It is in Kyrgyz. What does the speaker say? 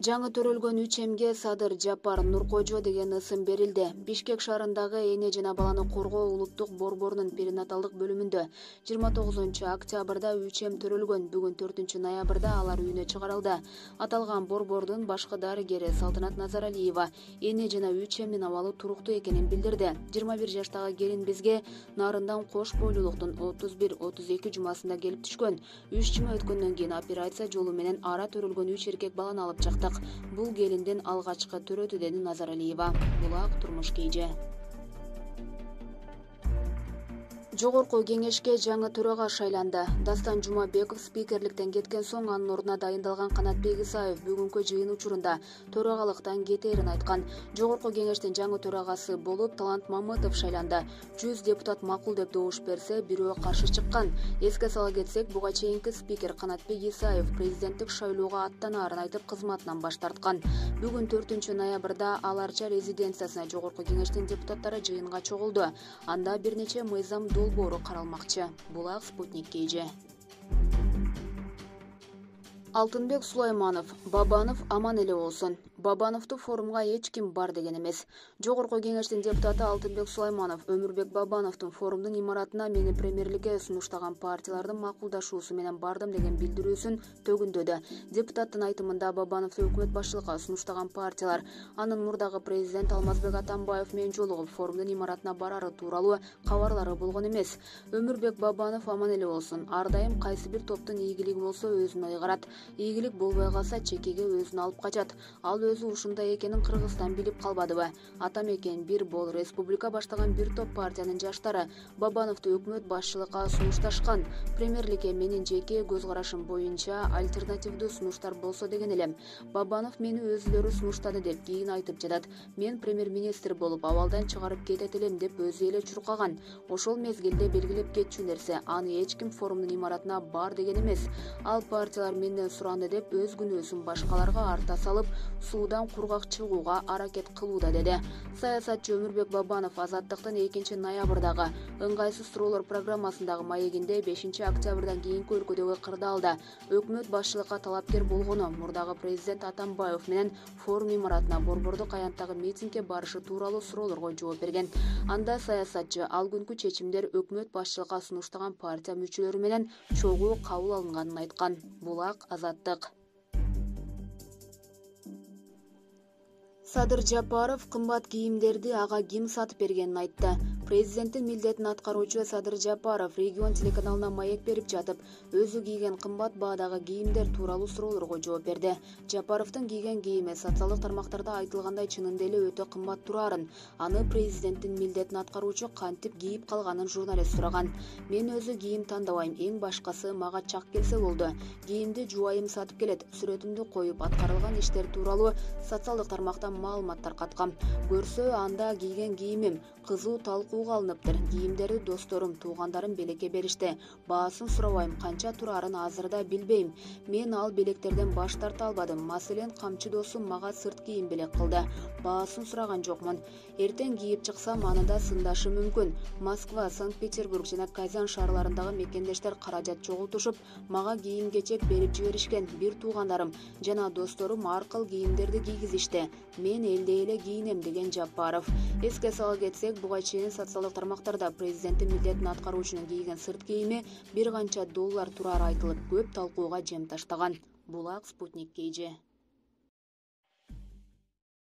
Жаңы төрөлгөн 3М'ге Садыр Жапар Нуркожо деген ысым берилди. Бишкек шаарындагы эне жана баланы коргоо улуттук борборунун перинаталдык бөлүмүндө 29-октябрда 3М төрөлгөн. Бүгүн 4-ноябрда алар үйүнө чыгарылды. Аталган борбордун башкы дарыгери Салтанат Назаралиева эне жана 3М'нин абалы туруктуу экенин билдирди. 21 жаштагы келин бизге нарындан кош бойлуулуктун 31-32 жумасында келип түшкөн. 3 жума өткөндөн кийин операция жолу менен ара төрөлгөн 3 эркек баланы алып чыктык. Бул келиндин алгачкы төрөтү, деди Назаралиева. Булак турмуш кейже. Жогорку кеңешке жаңы төрага шайланды. Дастан Жумабеков спикерликтен кеткен соң анын ордуна дайындалган Канатбек Исаев бүгүнкү жыйын учурунда төрагалыктан кетээрин айткан. Жогорку кеңештин жаңы төрагасы болуп Талант Мамытов шайланды. 100 депутат макул деп добуш берсе, бирөө каршы чыккан. Эске сала кетсек, буга чейинки спикер Канатбек Исаев президенттик шайлоого аттанаарын айтып кызматынан баш тарткан. Бүгүн 4-ноябрда аларча резиденциясына жогорку кеңештин депутаттары жыйынга чогулду. Анда бир нече мыйзам долбоору каралмакчы. Булак Спутник кейже. Алтынбек Сулайманов: Бабанов аман эле болсун. Бабановду форумга эч ким бар деген эмес. Жогорку кеңештин депутаты Алтынбек Сулайманов Өмүрбек Бабановдун форумдун имаратына мени премьерликке сунуштаган партиялардын макулдашуусу менен бардым деген билдирүүсүн төгүндөдү. Депутаттын айтымында Бабановду өкмөт башчылыкка сунуштаган партиялар анын мурдагы президент Алмазбек Атамбаев менен жолугуп форумдун имаратына барары тууралуу кабарлары болгон эмес. Өмүрбек Бабанов аман эле болсун. Ар дайым кайсы бир топтун ийгилиги болсо өзүн ыйгарат. Ийгилик болбой калса чекеге өзүн алып качат. Ал өзү ушундай экенин Кыргызстан билип калбадыбы? Атам экен бир бол республика баштаган бир топ партиянын жаштары Бабановду өкмөт башчылыкка сунушташкан. Премьерликке менин жеке көз карашым боюнча альтернативдүү сунуштар болсо деген элем. Бабанов мени өзүлөрү сунуштады деп кийин айтып жатат. Мен премьер-министр болуп абалдан чыгарып кетет элем деп өзү эле чуркаган. Ошол мезгилде белгилеп кетчү нерсе, аны эч ким форумдун имаратына бар деген эмес. Ал партиялар менден суранды деп өз күнөөсүн башкаларга арта салып, суудан кургак чыгууга аракет кылууда, деди. Саясатчы Өмүрбек Бабанов Азаттыктын 2-ноябрдагы ыңгайсыз суроолор программасындагы маегинде 5-октябрдан кийинки өлкөдөгү кырдаалда өкмөт башчылыкка талапкер болгону, мурдагы президент Атамбаев менен форум имаратына борбордук аянттагы митингге барышы тууралуу суроолорго жооп берген. Анда саясатчы ал күнкү чечимдер өкмөт башчылыкка сунуштаган партия мүчөлөрү менен чогуу кабыл алынганын айткан. Булак Азаттык. Садыр Жапаров кымбат кийимдерди ага ким сатып бергенин айтты. Президенттин милдетин аткаруучу Садыр Жапаров регион телеканалына маек берип жатып, өзү кийген кымбат баадагы кийимдер тууралуу суроолорго жооп берди. Жапаровдун кийген кийими социалдык тармактарда айтылгандай чынында эле өтө кымбат турарын. Аны президенттин милдетин аткаруучу кантип кийип калганын журналист сураган. Мен өзү кийим тандабайм, эң башкасы мага чак келсе болду. Кийимди жубайым сатып келет. Сүрөтүмдү коюп, аткарылган иштер тууралуу социалдык тармактан маалымат таркаткам. Көрсө анда кийген кийимим кызуу талкууга алыныптыр. Кийимдерди досторум, туугандарым белекке беришти. Баасын сурабайм, канча турарын азырда билбейм. Мен ал белектерден баш тарта албадым. Маселен, камчы досум мага сырт кийим белек кылды. Баасын сураган жокмун. Эртең кийип чыксам, аны да сындашы мүмкүн. Москва, Санкт-Петербург жана Казан шаарларындагы мекендештер каражат чогултушуп, мага кийим-кечек берип жиберишкен. Бир туугандарым жана досторум аркыл кийимдерди кийгизишти. Мен элдей эле кийинем, деген Жапаров. Эске сала кетсек, буга чейин социалдык тармактарда президенттин милдетин аткаруучунун кийген сырт кийими бир канча $доллар турары айтылып, көп талкууга жем таштаган. Булак Спутник кейже.